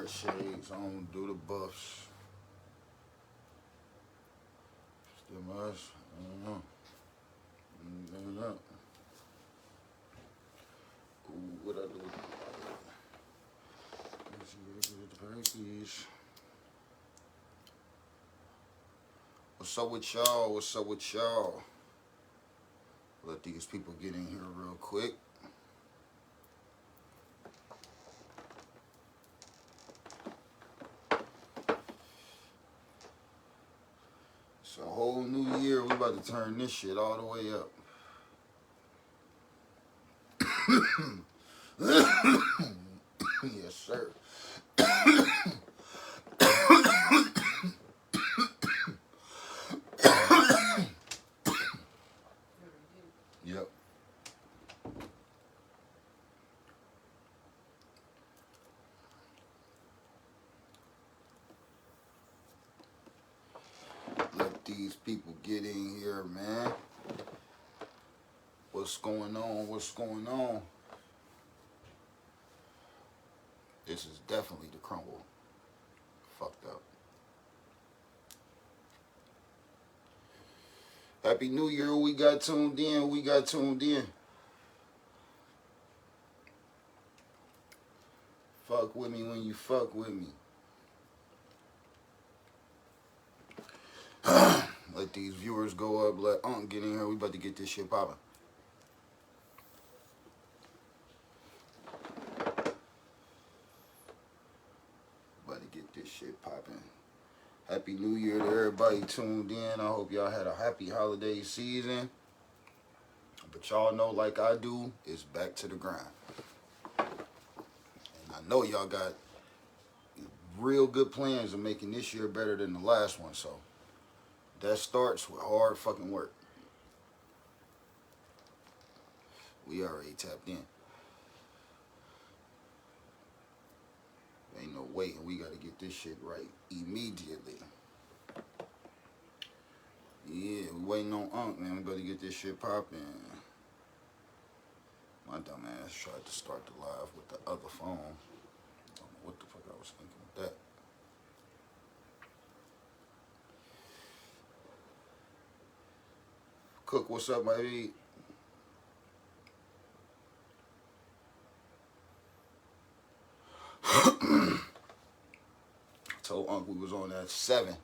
dark shades. I don't do the buffs. Still much? I don't know. Ooh, what I do? Let's see, get the package. What's up with y'all? What's up with y'all? Let these people get in here real quick. It's a whole new year. We about to turn this shit all the way up. Yes, sir. Yep. Let these people get in here, man. What's going on? What's going on? This is definitely the crumble. Fucked up. Happy New Year. We got tuned in. We got tuned in. Fuck with me when you fuck with me. Let these viewers go up. Let Unc get in here. We about to get this shit popping. About to get this shit popping. Happy New Year to everybody tuned in. I hope y'all had a happy holiday season. But y'all know, like I do, it's back to the grind. And I know y'all got real good plans of making this year better than the last one. So that starts with hard fucking work. We already tapped in. Ain't no waiting. We gotta get this shit right immediately. Yeah, we waiting on Unc, man. We better get this shit popping. My dumb ass tried to start the live with the other phone. I don't know what the fuck I was thinking with that. Cook, what's up, baby? Told Unc we was on at 7. I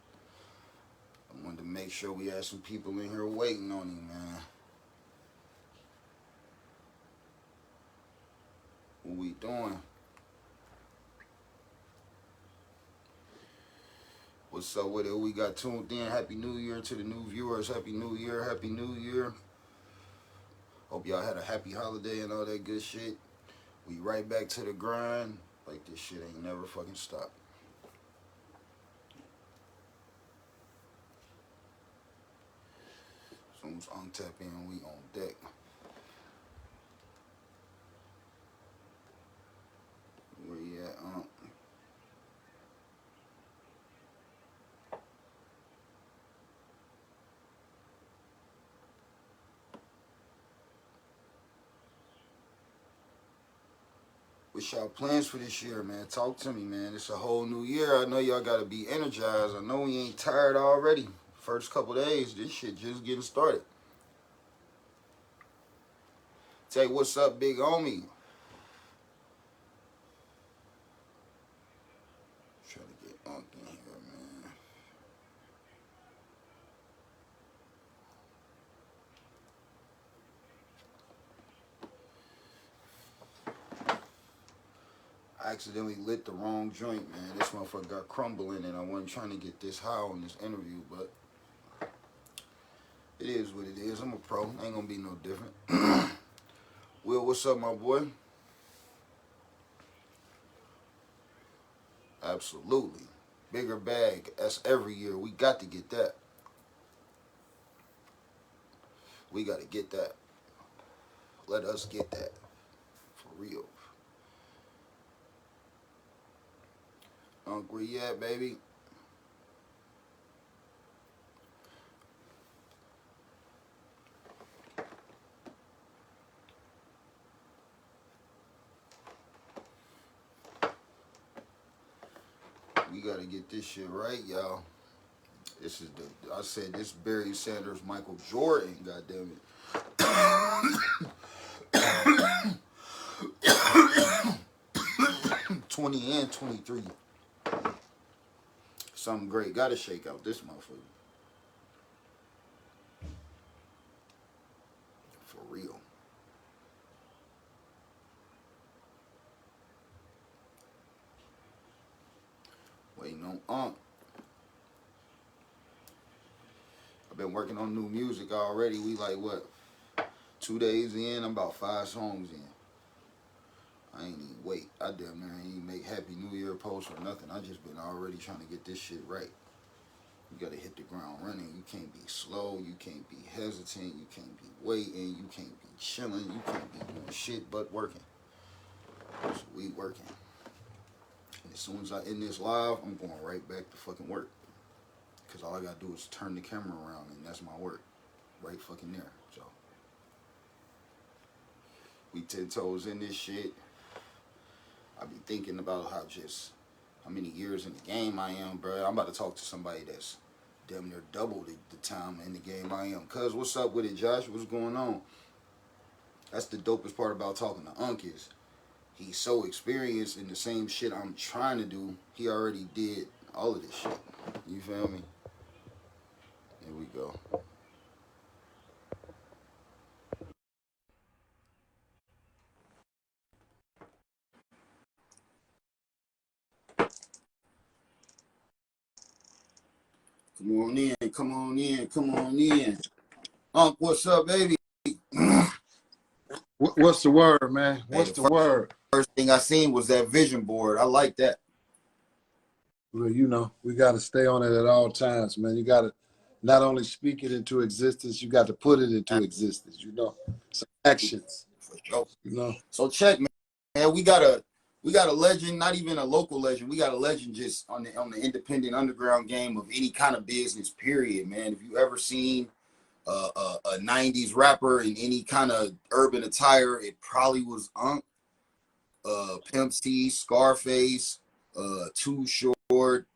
wanted to make sure we had some people in here waiting on him, man. What we doing? What's up with it? We got tuned in. Happy New Year to the new viewers. Happy New Year. Happy New Year. Hope y'all had a happy holiday and all that good shit. We right back to the grind. Like this shit ain't never fucking stopped. As soon as Unc tap in, we on deck. Where you at, Unc? What's y'all plans for this year, man? Talk to me, man. It's a whole new year. I know y'all gotta be energized. I know we ain't tired already. First couple days, this shit just getting started. Say what's up, big homie. Trying to get Unc in here, man. I accidentally lit the wrong joint, man. This motherfucker got crumble in it. I wasn't trying to get this high on this interview, but it is what it is. I'm a pro. Ain't gonna be no different. Will, what's up, my boy? Absolutely. Bigger bag. That's every year. We got to get that. We got to get that. Let us get that. For real. Unc, where you at, baby? We gotta get this shit right, y'all. This is the I said this Barry Sanders, Michael Jordan, goddamn it. 20 and 23. Something great. Gotta shake out this motherfucker. For real. Waiting on I've been working on new music already. We like what? 2 days in, I'm about 5 songs in. I ain't even wait. I damn near ain't even make Happy New Year posts or nothing. I just been already trying to get this shit right. You gotta hit the ground running. You can't be slow. You can't be hesitant. You can't be waiting. You can't be chilling. You can't be doing shit but working. So we working. And as soon as I end this live, I'm going right back to fucking work. Because all I gotta do is turn the camera around and that's my work. Right fucking there. So we 10 toes in this shit. I be thinking about how many years in the game I am, bro. I'm about to talk to somebody that's damn near double the time in the game I am. Cuz, what's up with it, Josh? What's going on? That's the dopest part about talking to Unc is he's so experienced in the same shit I'm trying to do. He already did all of this shit. You feel me? Here we go. Come on in, come on in, come on in. Unc, what's up, baby? What's the word, man? Hey, What's the word? first thing I seen was that vision board. I like that. Well, you know, we got to stay on it at all times, man. You got to not only speak it into existence, you got to put it into existence, you know. Some actions, For sure. you know. So check, man. We got a legend, not even a local legend. We got a legend just on the independent underground game of any kind of business, period, man. If you ever seen a 90s rapper in any kind of urban attire, it probably was Unc. Pimp C, Scarface, Too Short.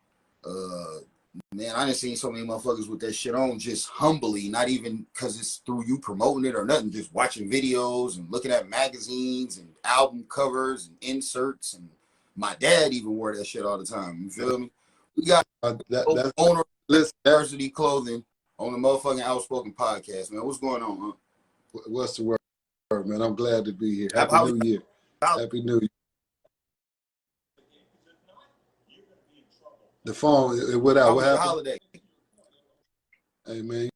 Man, I done seen so many motherfuckers with that shit on just humbly, not even because it's through you promoting it or nothing, just watching videos and looking at magazines and album covers and inserts. And my dad even wore that shit all the time. You feel me? We got That's owner of listen, University Clothing on the motherfucking Outspoken podcast, man. What's going on, huh? what's the word, man? I'm glad to be here. Happy Happy New Year. Happy New Year. The phone, it went out. How What was your happened? holiday? Hey, man,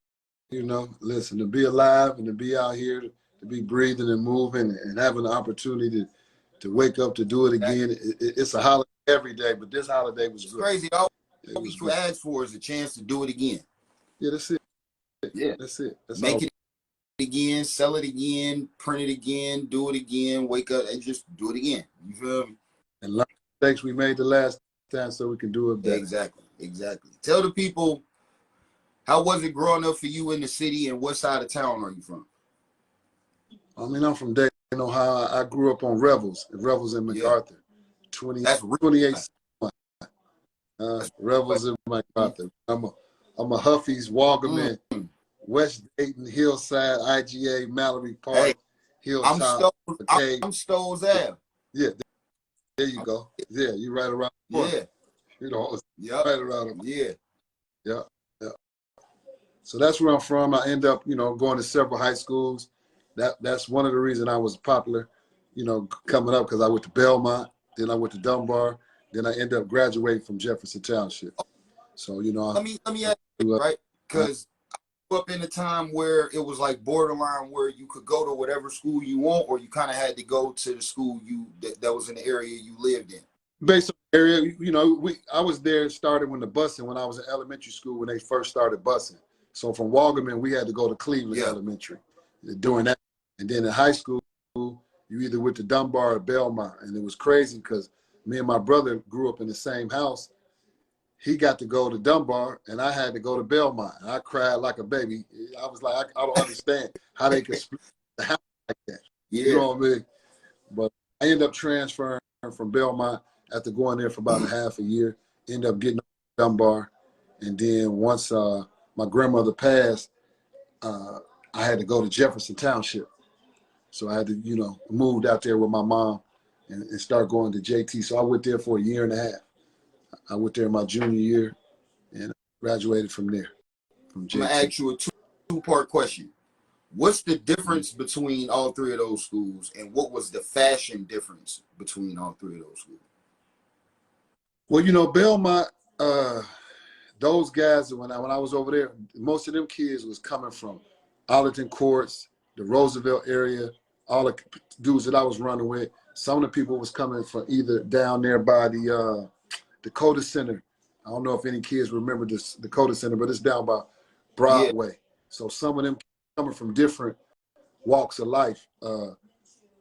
you know, listen, to be alive and to be out here, to be breathing and moving and having the opportunity to wake up to do it again. It's a holiday every day, but this holiday was good. Crazy. All we could ask for is a chance to do it again. Yeah, that's it. Yeah. That's it. That's Make all. it again, sell it again, print it again, do it again, wake up and just do it again. You feel me? And learn the mistakes we made the last time so we can do it better. Exactly. Tell the people, how was it growing up for you in the city and what side of town are you from? I mean, I'm from Dayton, Ohio. I grew up on Revels in MacArthur. 28. Revels in MacArthur. I'm a Huffy's, Walkerman, West Dayton, Hillside, IGA, Mallory Park, Hey, Hilltop. I'm Stowe's Ave. Yeah, there you go. Yeah, you right around the corner. Yeah. You know, Yep. right around the Yeah. Yeah. So that's where I'm from. I end up, going to several high schools. That's one of the reasons I was popular, coming up, because I went to Belmont, then I went to Dunbar, then I ended up graduating from Jefferson Township. So, let me ask you, right? Because I grew up in a time where it was like borderline where you could go to whatever school you want, or you kind of had to go to the school that was in the area you lived in. Based on the area, I was there, started when I was in elementary school when they first started busing. So from Walgerman, we had to go to Cleveland Elementary doing that. And then in high school, you either went to Dunbar or Belmont. And it was crazy because me and my brother grew up in the same house. He got to go to Dunbar and I had to go to Belmont. And I cried like a baby. I was like, I don't understand how they could split the house like that. Yeah. You know what I mean? But I ended up transferring from Belmont after going there for about a half a year. ended up getting Dunbar. And then once my grandmother passed, I had to go to Jefferson Township. So I had to, moved out there with my mom and start going to JT. So I went there for a year and a half. I went there my junior year and graduated from there, from JT. I'm going to ask you a two-part question. What's the difference between all three of those schools, and what was the fashion difference between all three of those schools? Well, Belmont, those guys, when I was over there, most of them kids was coming from Arlington Courts, the Roosevelt area, all the dudes that I was running with. Some of the people was coming from either down there by the Dakota Center. I don't know if any kids remember this Dakota Center, but it's down by Broadway. Yeah. So some of them coming from different walks of life.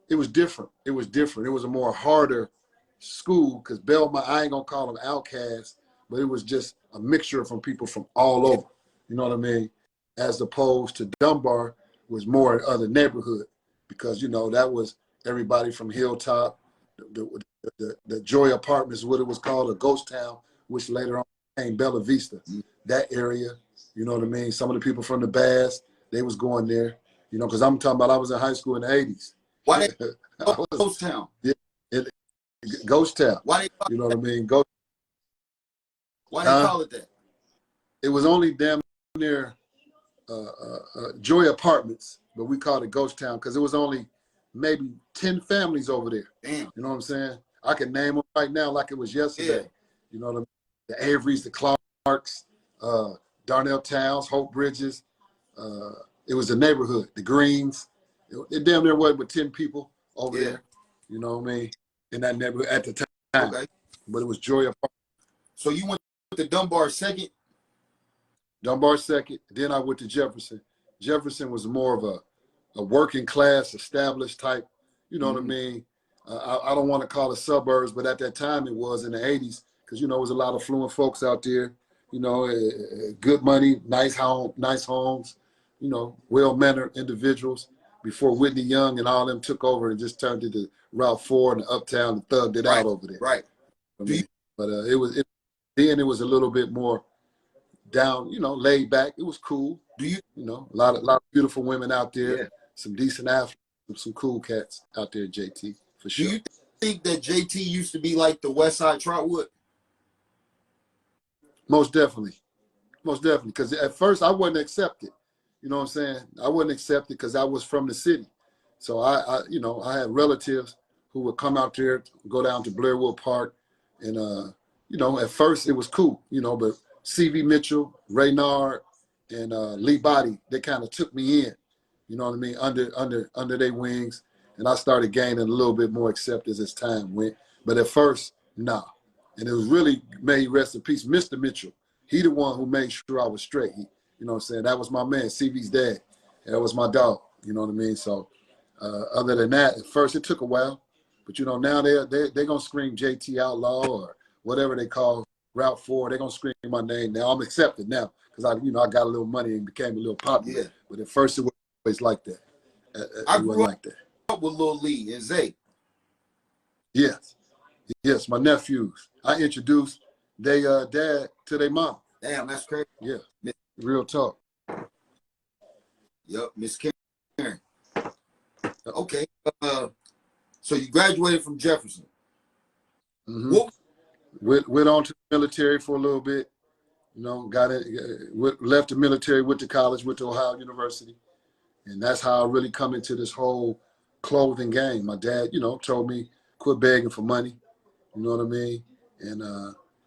It was different. It was a more harder school because Belmont, I ain't gonna call them outcasts, but it was just a mixture from people from all over. You know what I mean? As opposed to Dunbar was more in other neighborhood because, that was everybody from Hilltop, the Joy Apartments, what it was called, a ghost town, which later on became Bella Vista. That area, you know what I mean? Some of the people from the Bass, they was going there, because I'm talking about I was in high school in the 80s. Why they ghost town? Yeah, ghost town. Why they you know what I mean? Why they call it that? It was only damn near Joy Apartments, but we called it ghost town because it was only maybe 10 families over there. Damn. You know what I'm saying? I can name them right now like it was yesterday. Yeah. You know what I mean? The Averys, the Clarks, Darnell Towns, Hope Bridges. It was a neighborhood, the Greens. It damn near was with 10 people over there. You know what I mean? In that neighborhood at the time. Okay. But it was Joy Apartments. So you went to Dunbar second? Dunbar second. Then I went to Jefferson. Jefferson was more of a working class, established type, you know what I mean? I don't want to call it suburbs, but at that time it was in the 80s because, there was a lot of affluent folks out there, good money, nice homes, well-mannered individuals before Whitney Young and all them took over and just turned it to Route 4 and the Uptown and thugged it out over there. Right. But then it was a little bit more down, laid back. It was cool. A lot of beautiful women out there, some decent athletes, some cool cats out there, JT, for sure. Do you think that JT used to be like the West Side Trotwood? Most definitely. Because at first I wasn't accepted. You know what I'm saying? I wasn't accepted because I was from the city. So I had relatives who would come out there, go down to Blairwood Park, and at first it was cool, but C.V. Mitchell, Raynard, and Lee Body, they kind of took me in, you know what I mean, under their wings, and I started gaining a little bit more acceptance as time went. But at first, nah. And it was really, may he rest in peace, Mr. Mitchell. He the one who made sure I was straight. You know what I'm saying? That was my man, CV's dad. That was my dog, you know what I mean? So other than that, at first it took a while, but now they're going to scream JT Outlaw or whatever they call Route 4. They're going to scream my name now. I'm accepted now because I got a little money and became a little popular. Yeah. But at first it was always like that. I grew up with Lil Lee and Zay. Yes, my nephews. I introduced their dad to their mom. Damn, that's crazy. Yeah, real talk. Yep, Miss Karen. Okay, so you graduated from Jefferson. Went on to the military for a little bit. Got it. Left the military, went to college, went to Ohio University, and that's how I really come into this whole clothing game. My dad, told me quit begging for money. You know what I mean? And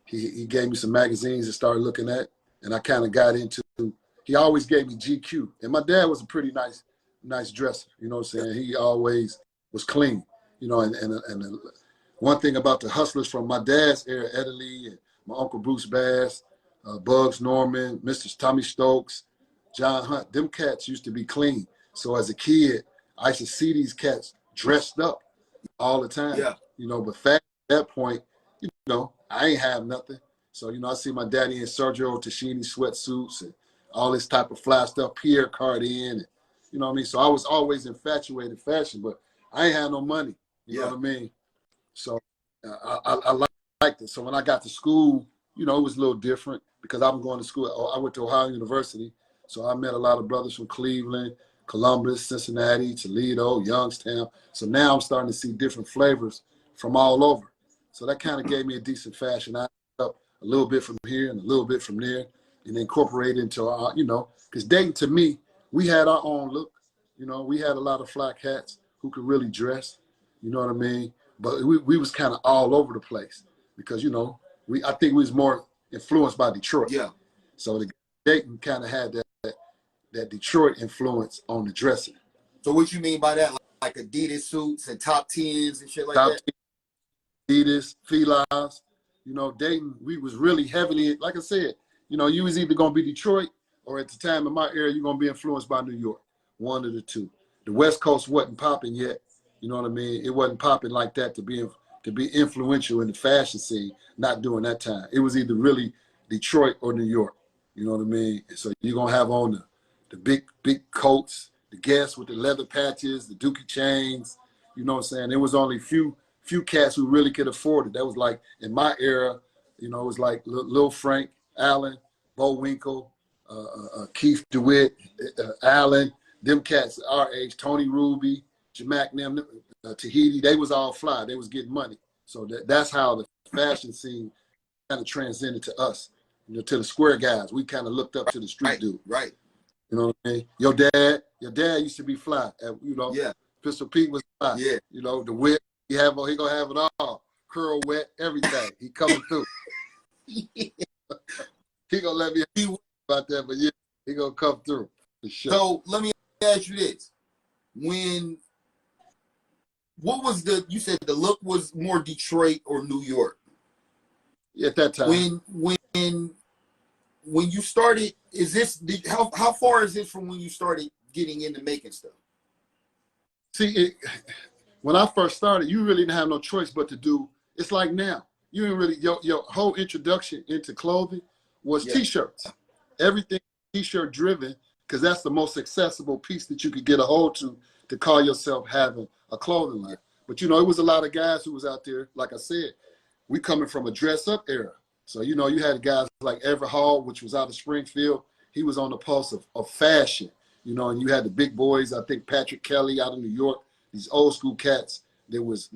he gave me some magazines to start looking at, and I kind of got into. He always gave me GQ, and my dad was a pretty nice dresser. You know what I'm saying? He always was clean. And one thing about the hustlers from my dad's era, Eddie Lee and my uncle Bruce Bass, Bugs Norman, Mr. Tommy Stokes, John Hunt, them cats used to be clean. So as a kid, I used to see these cats dressed up all the time. Yeah. But fact at that point, I ain't have nothing. So, I see my daddy in Sergio Tashini sweatsuits and all this type of fly stuff, Pierre Cardin, and, you know what I mean? So I was always infatuated fashion, but I ain't had no money. You know what I mean? So I liked it. So when I got to school, you know, it was a little different because I'm going to school. I went to Ohio University, so I met a lot of brothers from Cleveland, Columbus, Cincinnati, Toledo, Youngstown. So now I'm starting to see different flavors from all over. So that kind of gave me a decent fashion. I up a little bit from here and a little bit from there, and incorporate into our, you know, because Dayton, to me, we had our own look. You know, we had a lot of fly cats who could really dress. You know what I mean? But we was kind of all over the place because, you know, I think we was more influenced by Detroit. Yeah. So the Dayton kind of had that Detroit influence on the dressing. So what you mean by that? Like Adidas suits and top tens and shit like that? Adidas, Filas. You know, Dayton, we was really heavily, like I said, you know, you was either going to be Detroit or at the time in my era, you're going to be influenced by New York. One of the two. The West Coast wasn't popping yet. You know what I mean? It wasn't popping like that to be influential in the fashion scene, not during that time. It was either really Detroit or New York. You know what I mean? So you're going to have on the big coats, the Guess with the leather patches, the Dookie chains. You know what I'm saying? There was only few cats who really could afford it. That was like, in my era, you know, it was like Lil Frank, Allen, Bo Winkle, Keith DeWitt, Allen, them cats our age, Tony Ruby, Jamack, them, Tahiti, they was all fly. They was getting money. So that's how the fashion scene kind of transcended to us, you know, to the square guys. We kind of looked up to the street dude. Right. You know what I mean? Your dad used to be fly. You know, yeah. Pistol Pete was fly. Yeah. You know, the whip, he gonna have it all. Curl wet, everything. He coming through. He gonna let me about that, but yeah, he gonna come through for sure. So let me ask you this. What was you said the look was more Detroit or New York? Yeah, at that time. When you started, how far is this from when you started getting into making stuff? See, when I first started, you really didn't have no choice but to do. It's like now, you didn't really your whole introduction into clothing was T-shirts. Everything T-shirt driven, because that's the most accessible piece that you could get a hold to call yourself having a clothing line. But you know, it was a lot of guys who was out there. Like I said, we coming from a dress-up era. So, you know, you had guys like Everett Hall, which was out of Springfield. He was on the pulse of fashion, you know, and you had the big boys, I think Patrick Kelly out of New York, these old school cats that was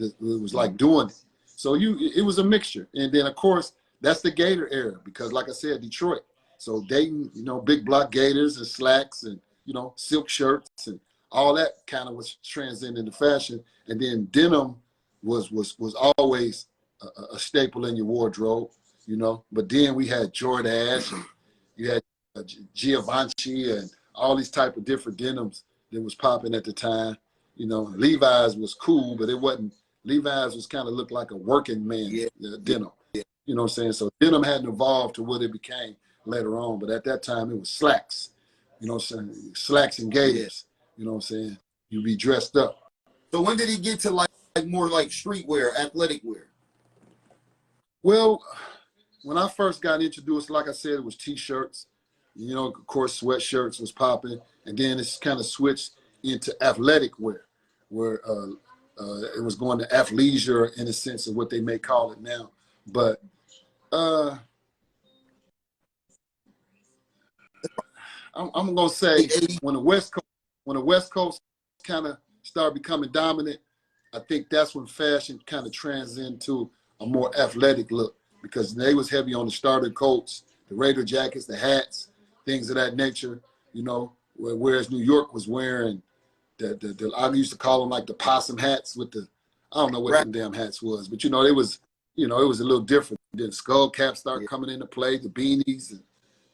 like doing it. So it was a mixture. And then, of course, that's the Gator era because, like I said, Detroit. So Dayton, you know, big block Gators and slacks and, you know, silk shirts and all that kind of was transcending into fashion. And then denim was always a staple in your wardrobe. You know, but then we had Jordache and you had Giovanni and all these type of different denims that was popping at the time. You know, Levi's was cool, but it wasn't. Levi's was kind of looked like a working man denim. Yeah. You know what I'm saying? So denim hadn't evolved to what it became later on, but at that time it was slacks. You know what I'm saying? Slacks and Gators. You know what I'm saying? You be dressed up. So when did it get to like more like streetwear, athletic wear? Well, when I first got introduced, like I said, it was T-shirts. You know, of course, sweatshirts was popping. And then it's kind of switched into athletic wear, where it was going to athleisure in a sense of what they may call it now. But I'm going to say when the West Coast kind of started becoming dominant, I think that's when fashion kind of transcended to a more athletic look. Because they was heavy on the starter coats, the Raider jackets, the hats, things of that nature, you know, whereas New York was wearing the I used to call them like the possum hats with the, I don't know what them damn hats was, but, you know, it was a little different. Then skull caps started coming into play, the beanies and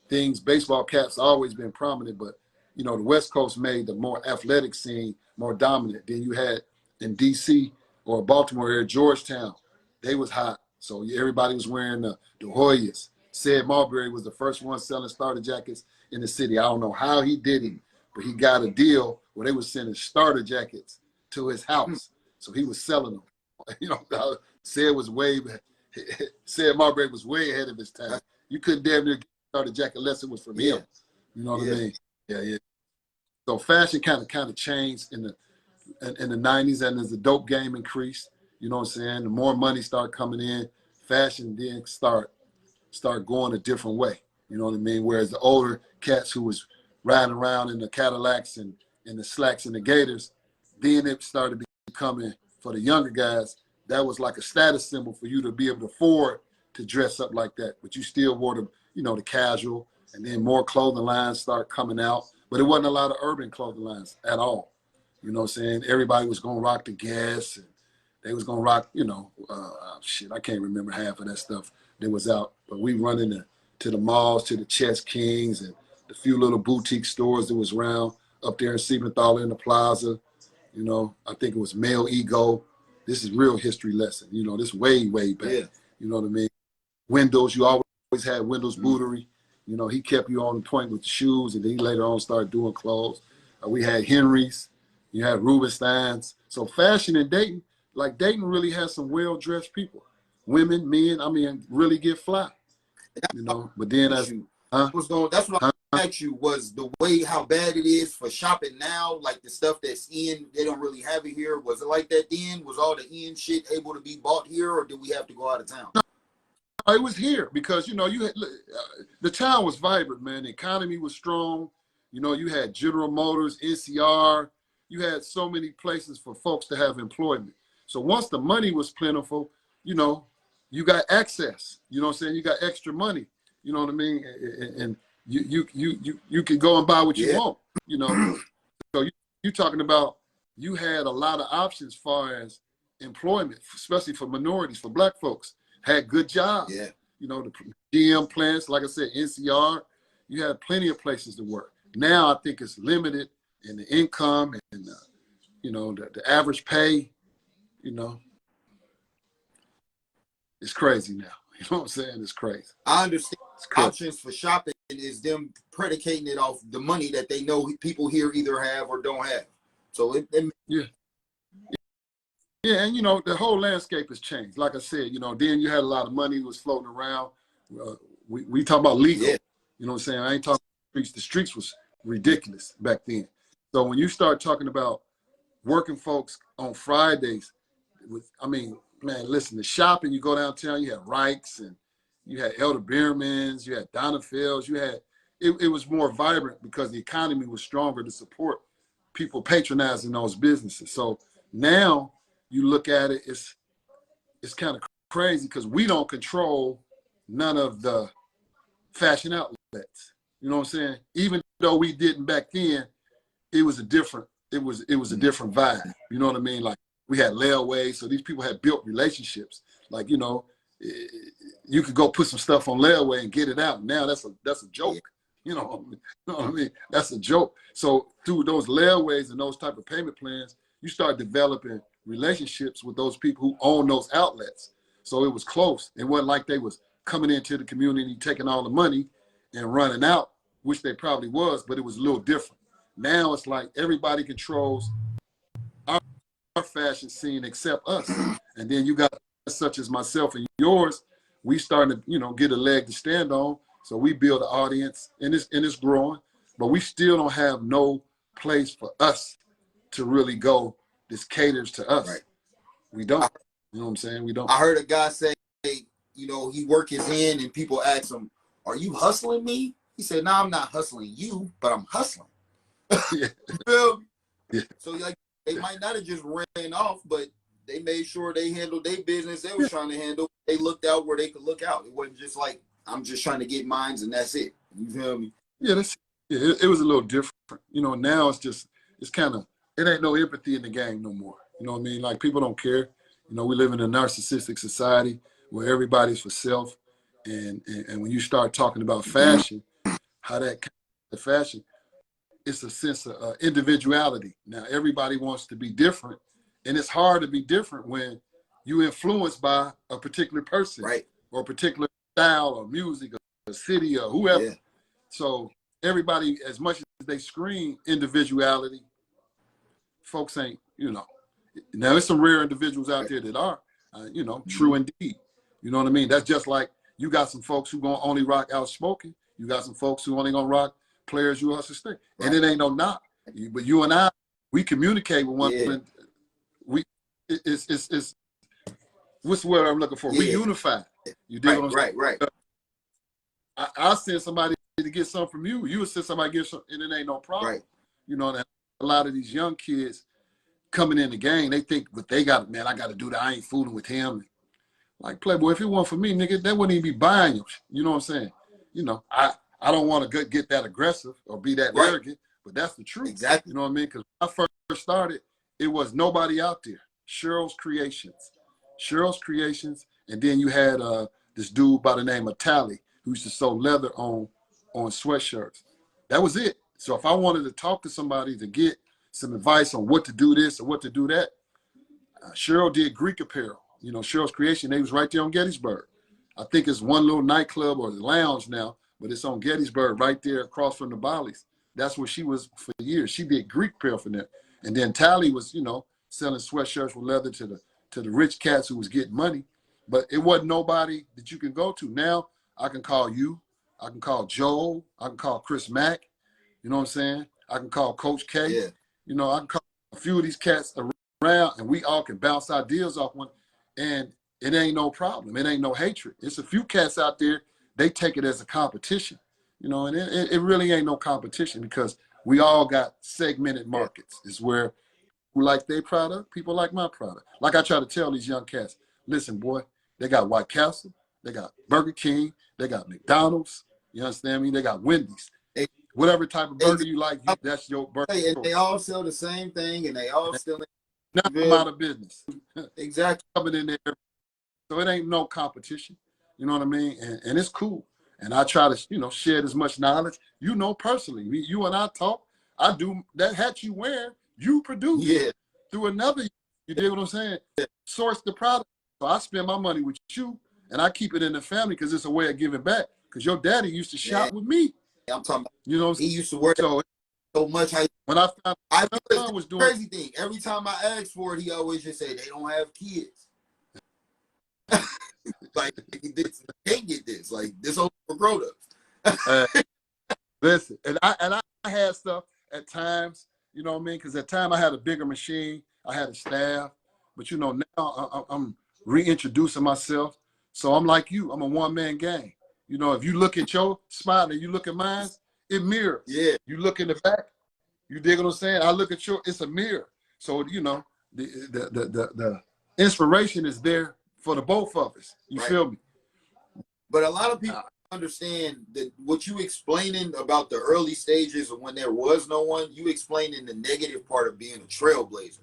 things. Baseball caps always been prominent, but, you know, the West Coast made the more athletic scene more dominant. Then you had in D.C. or Baltimore area, Georgetown, they was hot. So everybody was wearing the Hoyas. Sid Marbury was the first one selling starter jackets in the city. I don't know how he did it, but he got a deal where they were sending starter jackets to his house. So he was selling them. You know, Sid Marbury was way ahead of his time. You couldn't damn near get a starter jacket unless it was from him. You know what I mean? Yeah. So fashion kind of changed in the 90s, and as the dope game increased, you know what I'm saying, the more money started coming in, fashion then start start going a different way. You know what I mean? Whereas the older cats who was riding around in the Cadillacs and the Slacks and the Gators, then it started becoming, for the younger guys, that was like a status symbol for you to be able to afford to dress up like that. But you still wore the, you know, the casual, and then more clothing lines start coming out. But it wasn't a lot of urban clothing lines at all. You know what I'm saying? Everybody was going to rock the Guess, and they was going to rock, you know, shit, I can't remember half of that stuff that was out. But we run to the malls, to the Chess Kings, and the few little boutique stores that was around up there in Siebenthaler in the plaza. You know, I think it was Male Ego. This is real history lesson. You know, this way, way back. Yeah. You know what I mean? Windows, you always had Windows Bootery. You know, he kept you on point with the shoes, and then he later on started doing clothes. We had Henry's. You had Rubenstein's. So fashion in Dayton, like Dayton really has some well-dressed people. Women, men, I mean, really get fly. You know, but then that's what I asked you, was the way how bad it is for shopping now, like the stuff that's in, they don't really have it here. Was it like that then? Was all the in shit able to be bought here, or did we have to go out of town? It was here because, you know, you had, the town was vibrant, man. The economy was strong. You know, you had General Motors, NCR. You had so many places for folks to have employment. So once the money was plentiful, you know, you got access. You know what I'm saying? You got extra money. You know what I mean? And you can go and buy what you want. You know, so you talking about, you had a lot of options as far as employment, especially for minorities, for black folks. Had good jobs. Yeah. You know, the GM plants, like I said, NCR, you had plenty of places to work. Now I think it's limited in the income and, you know, the average pay, you know, it's crazy now. You know what I'm saying? It's crazy. I understand. Options for shopping is them predicating it off the money that they know people here either have or don't have. So yeah. Yeah, and you know, the whole landscape has changed. Like I said, you know, then you had a lot of money was floating around. We talk about legal. Yeah. You know what I'm saying? I ain't talking streets. The streets was ridiculous back then. So when you start talking about working folks on Fridays, I mean, man, listen, the shopping, you go downtown, you had Reichs and you had Elder Beermans, you had Donnefelds, you had, it was more vibrant because the economy was stronger to support people patronizing those businesses. So now you look at it, it's kind of crazy because we don't control none of the fashion outlets. You know what I'm saying? Even though we didn't back then, it was a different vibe. You know what I mean? Like we had layaways, so these people had built relationships. Like, you know, you could go put some stuff on layaway and get it out. Now that's a joke. You know what I mean? That's a joke. So through those layaways and those type of payment plans, you start developing relationships with those people who own those outlets. So it was close. It wasn't like they was coming into the community, taking all the money and running out, which they probably was, but it was a little different. Now it's like everybody controls our fashion scene except us. And then you got such as myself and yours, we starting to, you know, get a leg to stand on. So we build an audience and it's growing, but we still don't have no place for us to really go. This caters to us. Right. We don't. You know what I'm saying? We don't. I heard a guy say, you know, he work his in and people ask him, "Are you hustling me?" He said, "No, I'm not hustling you, but I'm hustling." Yeah. You feel me? Yeah. So like they might not have just ran off, but they made sure they handled their business they was trying to handle. They looked out where they could look out. It wasn't just like, I'm just trying to get mines and that's it. You feel me? Yeah, it was a little different. You know, now it's kind of, it ain't no empathy in the game no more. You know what I mean? Like people don't care. You know, we live in a narcissistic society where everybody's for self. And when you start talking about fashion, how the fashion, it's a sense of individuality. Now, everybody wants to be different. And it's hard to be different when you're influenced by a particular person, right, or a particular style or music or a city or whoever. Yeah. So everybody, as much as they scream individuality, folks ain't, you know. Now, there's some rare individuals out there that are, you know, true indeed. You know what I mean? That's just like you got some folks who gonna only rock OutSpokin. You got some folks who only gonna rock Players USA State. Right. And it ain't no knock. But you and I, we communicate with one another. It's what's the word I'm looking for? We unify. You dig what I'm saying? Right. I send somebody to get something from you. You would send somebody to get something, and it ain't no problem. Right. You know, that a lot of these young kids coming in the game, they think, but they got, man, I got to do that. I ain't fooling with him. Like, Playboy, if it weren't for me, nigga, they wouldn't even be buying you. You know what I'm saying? You know, I don't want to get that aggressive or be that arrogant, but that's the truth. Exactly. You know what I mean? Because when I first started, it was nobody out there. Cheryl's Creations. And then you had this dude by the name of Tally who used to sew leather on sweatshirts. That was it. So if I wanted to talk to somebody to get some advice on what to do this or what to do that, Cheryl did Greek apparel. You know, Cheryl's Creation, they was right there on Gettysburg. I think it's one little nightclub or the lounge now, but it's on Gettysburg right there across from the Bollies. That's where she was for years. She did Greek apparel for them. And then Tally was, you know, selling sweatshirts with leather to the rich cats who was getting money. But it wasn't nobody that you can go to. Now I can call you. I can call Joel. I can call Chris Mack. You know what I'm saying? I can call Coach K. Yeah. You know, I can call a few of these cats around, and we all can bounce ideas off one. And it ain't no problem. It ain't no hatred. It's a few cats out there, they take it as a competition. You know, and it really ain't no competition because we all got segmented markets. It's where who like their product, people like my product. Like I try to tell these young cats, listen, boy, they got White Castle, they got Burger King, they got McDonald's, you understand me? They got Wendy's. Whatever type of burger you like, that's your burger. And they all sell the same thing, and they all still now I'm out of business. Exactly. Coming in there. So it ain't no competition. You know what I mean? And it's cool. And I try to, you know, share as much knowledge. You know, personally, you and I talk. I do that hat you wear, you produce through another. You dig what I'm saying? Source the product. So I spend my money with you, and I keep it in the family because it's a way of giving back. Because your daddy used to shop with me. I'm talking about, you know, he used to work so much. When I found I was doing crazy thing. Every time I asked for it, he always just said they don't have kids. Like, this, can't get this. Like, this over for grown ups. Listen, and I had stuff at times, you know what I mean? Because at time I had a bigger machine, I had a staff, but you know, now I'm reintroducing myself. So I'm like you, I'm a one-man gang. You know, if you look at your spot and you look at mine, it mirrors. Yeah. You look in the back, you dig what I'm saying? I look at your, it's a mirror. So, you know, the inspiration is there for the both of us. You feel me? But a lot of people understand that what you explaining about the early stages of when there was no one, you explaining the negative part of being a trailblazer.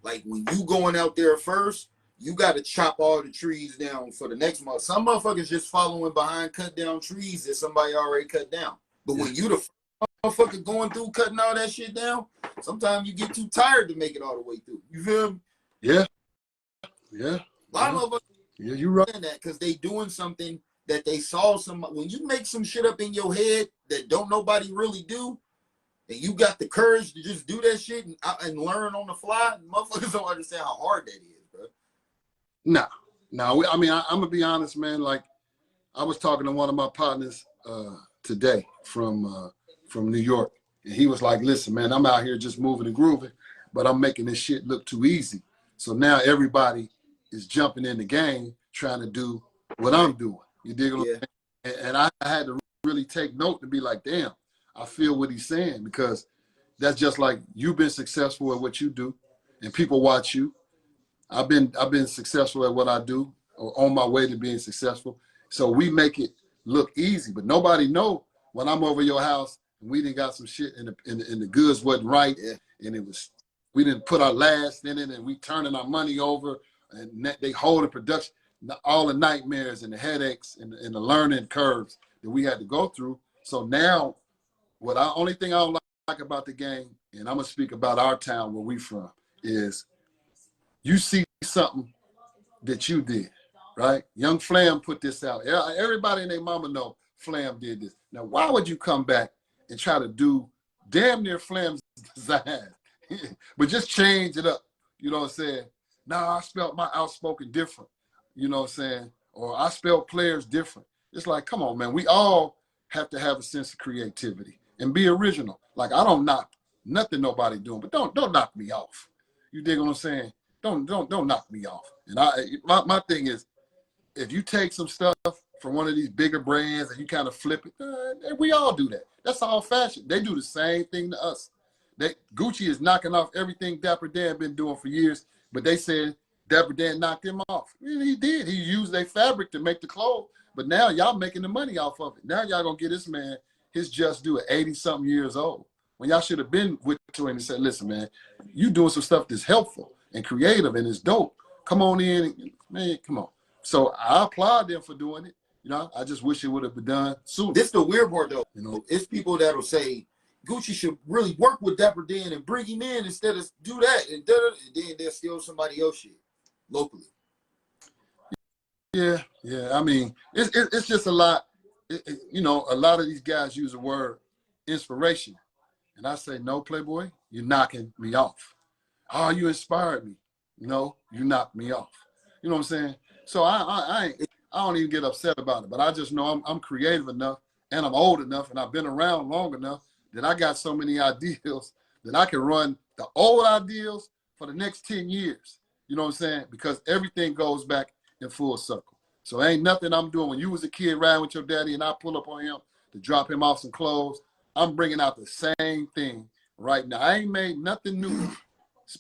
Like when you going out there first, you got to chop all the trees down for the next month. Some motherfuckers just following behind cut down trees that somebody already cut down. But when you the motherfucker going through cutting all that shit down, sometimes you get too tired to make it all the way through. You feel me? Yeah. Yeah. A lot of motherfuckers you're right. That because they doing something that they saw when you make some shit up in your head that don't nobody really do, and you got the courage to just do that shit and learn on the fly, motherfuckers don't understand how hard that is, bro. No. I mean, I'm gonna be honest, man. Like, I was talking to one of my partners today from New York, and he was like, "Listen, man, I'm out here just moving and grooving, but I'm making this shit look too easy. So now everybody is jumping in the game trying to do what I'm doing." You dig what I'm saying? And I had to really take note to be like, damn, I feel what he's saying, because that's just like you've been successful at what you do, and people watch you. I've been successful at what I do, or on my way to being successful. So we make it look easy, but nobody know when I'm over your house and we didn't got some shit and the goods wasn't right, and we didn't put our last in it, and we turning our money over, and they holding production. All the nightmares and the headaches and the learning curves that we had to go through. So now, only thing I don't like about the game, and I'm gonna speak about our town where we from, is you see something that you did, right? Young Flam put this out. Everybody and their mama know Flam did this. Now, why would you come back and try to do damn near Flam's design, but just change it up? You know what I'm saying? Nah, I spelled my OutSpokin different. You know what I'm saying? Or I spell players different. It's like, come on, man. We all have to have a sense of creativity and be original. Like, I don't knock nothing nobody doing, but don't knock me off. You dig what I'm saying? Don't knock me off. And my thing is, if you take some stuff from one of these bigger brands and you kind of flip it. And we all do that. That's all fashion. They do the same thing to us. Gucci is knocking off everything Dapper Dan been doing for years, but they said Dapper Dan knocked him off. And he did. He used their fabric to make the clothes, but now y'all making the money off of it. Now y'all gonna get this man his just due at 80-something years old. When y'all should have been with to him and said, listen, man, you doing some stuff that's helpful and creative and it's dope. Come on in, and, man, come on. So I applaud them for doing it. You know, I just wish it would have been done sooner. This the weird part, though. You know, it's people that'll say Gucci should really work with Dapper Dan and bring him in instead of do that, and then they'll steal somebody else shit locally. Yeah. I mean, it's just a lot. You know, a lot of these guys use the word inspiration. And I say, no, Playboy, you're knocking me off. Oh, you inspired me. No, you knocked me off. You know what I'm saying? So I don't even get upset about it, but I just know I'm creative enough and I'm old enough and I've been around long enough that I got so many ideals that I can run the old ideals for the next 10 years. You know what I'm saying? Because everything goes back in full circle. So ain't nothing I'm doing. When you was a kid riding with your daddy and I pull up on him to drop him off some clothes, I'm bringing out the same thing right now. I ain't made nothing new.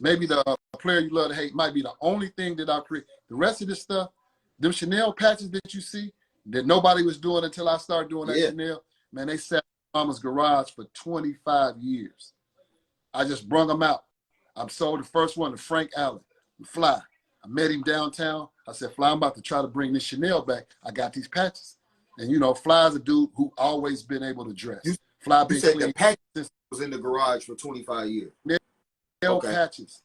Maybe the player you love to hate might be the only thing that I create. The rest of this stuff, them Chanel patches that you see that nobody was doing until I started doing that Chanel, man, they sat in mama's garage for 25 years. I just brung them out. I sold the first one to Frank Allen, Fly. I met him downtown. I said, Fly, I'm about to try to bring this Chanel back. I got these patches. And, you know, Fly's a dude who always been able to dress. Fly been said clean. the patches was in the garage for 25 years. Patches.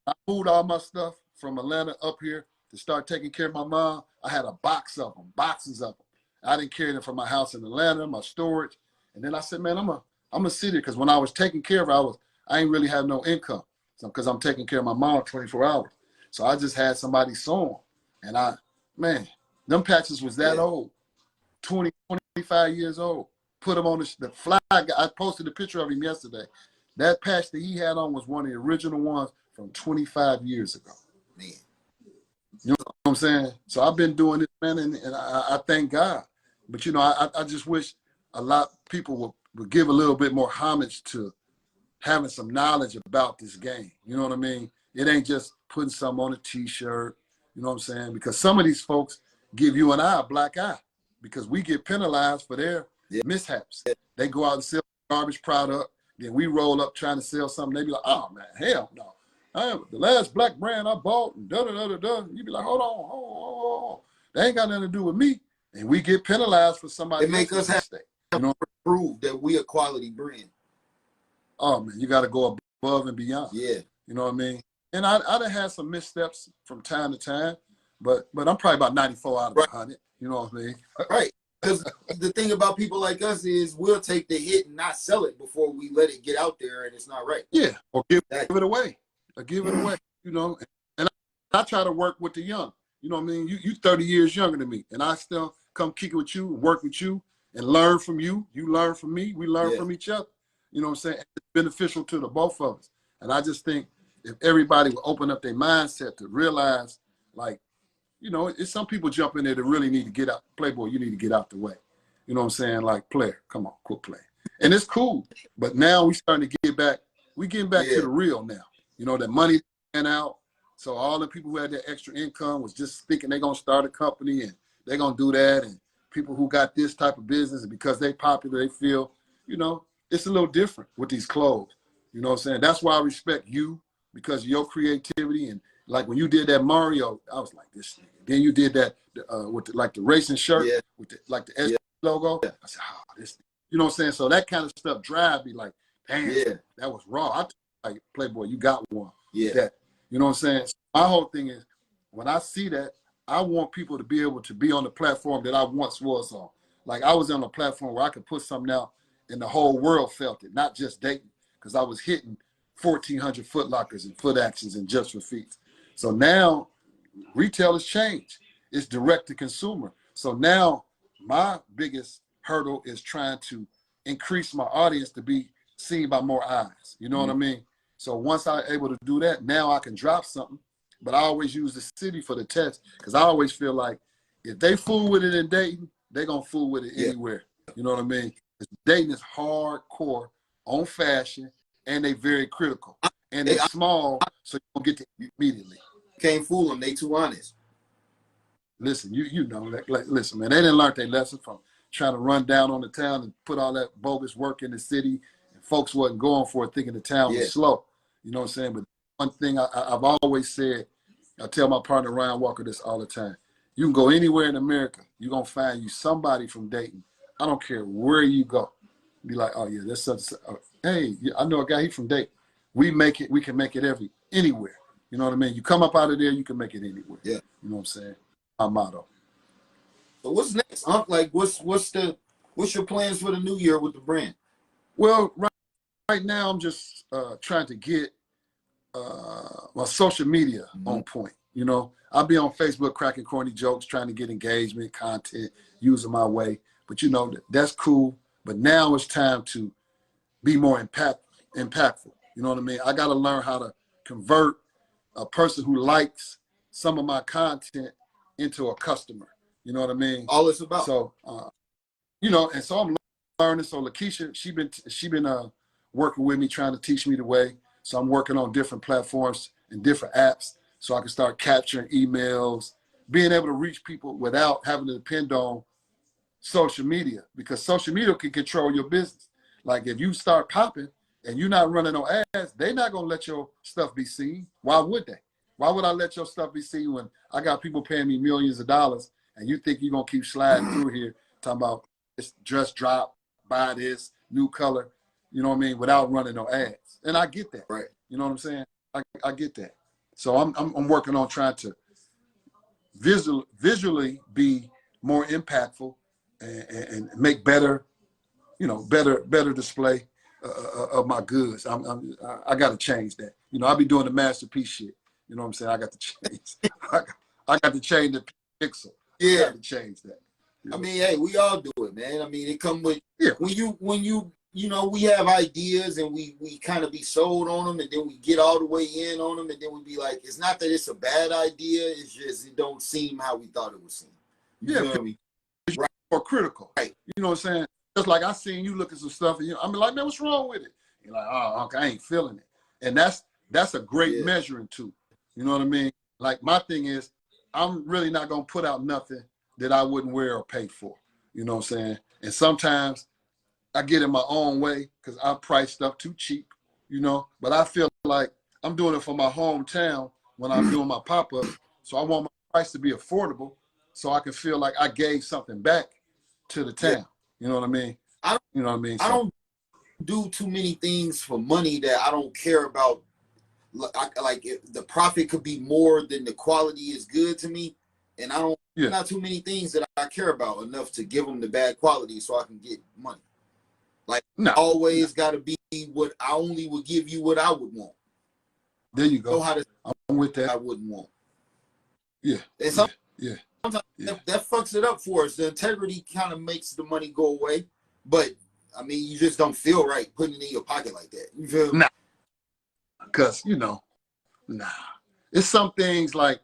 I moved all my stuff from Atlanta up here to start taking care of my mom. I had a box of them, boxes of them. I didn't carry them from my house in Atlanta, my storage. And then I said, man, I'm a sit here because when I was taking care of her, I ain't really have no income. So because I'm taking care of my mom 24 hours. So I just had somebody sew them. And man, them patches was that old, 20, 25 years old. Put them on the Fly guy. I posted a picture of him yesterday. That patch that he had on was one of the original ones from 25 years ago. Man. You know what I'm saying? So I've been doing this, man, and I thank God. But, you know, I just wish a lot of people would give a little bit more homage to having some knowledge about this game. You know what I mean? It ain't just putting something on a T-shirt. You know what I'm saying? Because some of these folks give you and I a black eye because we get penalized for their mishaps. They go out and sell garbage product. Then we roll up trying to sell something. They be like, oh, man, hell no. The last black brand I bought, and da-da-da-da-da. You be like, hold on. They ain't got nothing to do with me. And we get penalized for somebody else's mistake. It make us have to prove that we a quality brand. Oh, man, you got to go above and beyond. Yeah. You know what I mean? And I done had some missteps from time to time, but I'm probably about 94 out of 100. You know what I mean? Right. Because the thing about people like us is we'll take the hit and not sell it before we let it get out there and it's not right. Yeah, or give it away. You know. And I try to work with the young. You know what I mean? You 30 years younger than me, and I still come kick it with you, work with you, and learn from you. You learn from me. We learn from each other. You know what I'm saying? It's beneficial to the both of us. And I just think if everybody would open up their mindset to realize, like, you know, it's some people jump in there that really need to get out. Playboy, you need to get out the way. You know what I'm saying? Like, player, come on, quit playing. And it's cool. But now we starting to get back. We getting back to the real now. You know, that money went out. So all the people who had that extra income was just thinking they're going to start a company and they're going to do that. And people who got this type of business, and because they popular, they feel, you know, it's a little different with these clothes. You know what I'm saying? That's why I respect you because of your creativity. And like when you did that Mario, I was like, this nigga. Then you did that with the racing shirt with the S logo. I said, oh, this. You know what I'm saying? So that kind of stuff drive me like, damn, that was raw. I like Playboy, you got one. Yeah. That, you know what I'm saying? So my whole thing is when I see that, I want people to be able to be on the platform that I once was on. Like I was on a platform where I could put something out and the whole world felt it, not just Dayton, because I was hitting 1,400 Foot Lockers and Foot Actions and Just for Feet. So now retail has changed. It's direct to consumer. So now my biggest hurdle is trying to increase my audience to be seen by more eyes. You know what I mean? So once I'm able to do that, now I can drop something. But I always use the city for the test because I always feel like if they fool with it in Dayton, they're going to fool with it anywhere. You know what I mean? Dayton is hardcore on fashion, and they very critical. And it's small, so you don't get to immediately. Can't fool them. They too honest. Listen, you know, listen, man, they didn't learn their lesson from trying to run down on the town and put all that bogus work in the city, and folks wasn't going for it, thinking the town was slow. You know what I'm saying? But one thing I've always said, I tell my partner Ryan Walker this all the time. You can go anywhere in America, you're going to find you somebody from Dayton. I don't care where you go. Be like, oh, yeah, that's such hey, I know a guy, he's from Dayton. We can make it anywhere. You know what I mean? You come up out of there, you can make it anywhere. Yeah. You know what I'm saying? My motto. So what's next, Unc? Like, what's your plans for the new year with the brand? Well, right now I'm just trying to get my social media on point. You know, I'll be on Facebook cracking corny jokes, trying to get engagement, content, using my way. But you know, that's cool. But now it's time to be more impactful. You know what I mean? I got to learn how to convert a person who likes some of my content into a customer. You know what I mean? All it's about. So, you know, and so I'm learning. So Lakeisha, she been working with me, trying to teach me the way. So I'm working on different platforms and different apps so I can start capturing emails, being able to reach people without having to depend on social media, because social media can control your business. Like if you start popping and you're not running no ads, they're not going to let your stuff be seen. Why would they? Why would I let your stuff be seen when I got people paying me millions of dollars and you think you're going to keep sliding through here talking about this dress drop, buy this, new color, you know what I mean, without running no ads. And I get that. Right. You know what I'm saying? I get that. So I'm working on trying to visually be more impactful and make better, you know, better display of my goods. I got to change that. You know, I'll be doing the masterpiece shit. You know what I'm saying? I got to change. I got to change the pixel. Yeah. I got to change that. I mean, hey, we all do it, man. I mean, it come with when you know, we have ideas and we kind of be sold on them, and then we get all the way in on them, and then we be like, it's not that it's a bad idea, it's just it don't seem how we thought it would seem. You know what I mean? Right. Or critical. Right. You know what I'm saying? Just like I seen you look at some stuff, and I'm like, man, what's wrong with it? You're like, oh, okay, I ain't feeling it. And that's a great measuring tool. You know what I mean? Like my thing is, I'm really not gonna put out nothing that I wouldn't wear or pay for. You know what I'm saying? And sometimes I get in my own way because I price stuff too cheap, you know. But I feel like I'm doing it for my hometown when I'm doing my pop-up. So I want my price to be affordable so I can feel like I gave something back to the town. Yeah. You know what I mean? I don't do too many things for money that I don't care about. Like if the profit could be more than the quality is good to me, and I don't not too many things that I care about enough to give them the bad quality so I can get money. Like always got to be what I only would give you what I would want. There you go. Know how to I'm with that. I wouldn't want. Yeah. And sometimes that fucks it up for us. The integrity kind of makes the money go away, but I mean, you just don't feel right putting it in your pocket like that. You feel? Nah. Because, you know, it's some things like,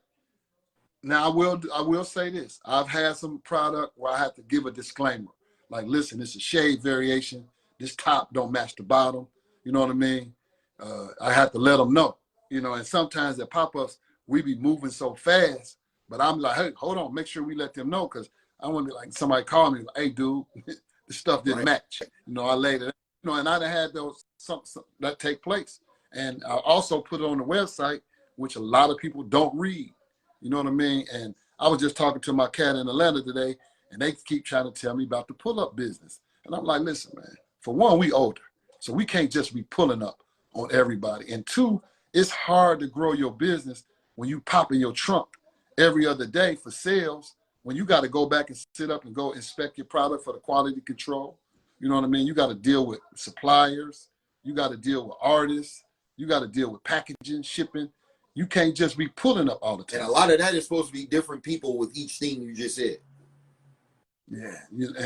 now I will say this. I've had some product where I have to give a disclaimer. Like, listen, it's a shade variation. This top don't match the bottom. You know what I mean? I have to let them know. You know, and sometimes at pop-ups, we be moving so fast, but I'm like, hey, hold on, make sure we let them know, because I want to be like, somebody call me, like, hey, dude, the stuff didn't match. You know, I laid it, you know, and I'd have had those some that take place. And I also put it on the website, which a lot of people don't read. You know what I mean? And I was just talking to my cat in Atlanta today, and they keep trying to tell me about the pull-up business. And I'm like, listen, man, for one, we older, so we can't just be pulling up on everybody. And two, it's hard to grow your business when you pop in your trunk every other day for sales, when you got to go back and sit up and go inspect your product for the quality control. You know what I mean? You got to deal with suppliers. You got to deal with artists. You got to deal with packaging, shipping. You can't just be pulling up all the time. And a lot of that is supposed to be different people with each thing you just said. Yeah,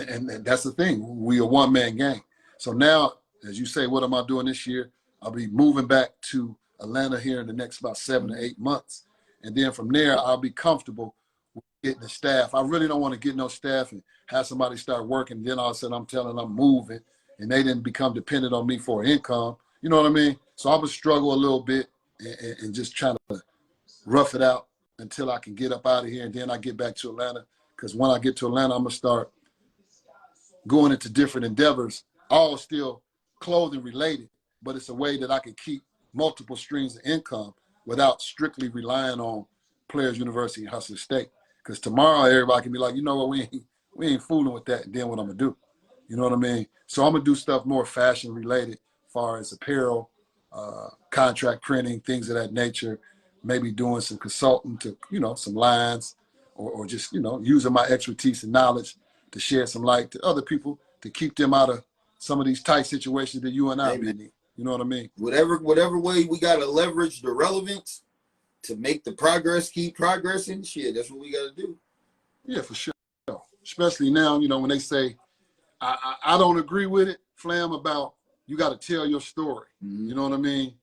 and that's the thing. We a one-man gang. So now, as you say, what am I doing this year? I'll be moving back to Atlanta here in the next about 7 to 8 months. And then from there, I'll be comfortable getting the staff. I really don't want to get no staff and have somebody start working. And then all of a sudden I'm telling them I'm moving and they didn't become dependent on me for income. You know what I mean? So I would struggle a little bit and just trying to rough it out until I can get up out of here. And then I get back to Atlanta. Because when I get to Atlanta, I'm going to start going into different endeavors, all still clothing related, but it's a way that I can keep multiple streams of income without strictly relying on Players University and Hustler State. Because tomorrow everybody can be like, you know what, we ain't fooling with that. And then what I'm gonna do, you know what I mean? So I'm gonna do stuff more fashion related, as far as apparel, contract printing, things of that nature. Maybe doing some consulting to, some lines, or just, using my expertise and knowledge to share some light to other people to keep them out of some of these tight situations that you and I be in. You know what I mean? Whatever way we gotta leverage the relevance to make the progress keep progressing, shit, that's what we gotta do. Yeah, for sure. Especially now, when they say, I don't agree with it, Flam, about you got to tell your story. Mm-hmm. You know what I mean?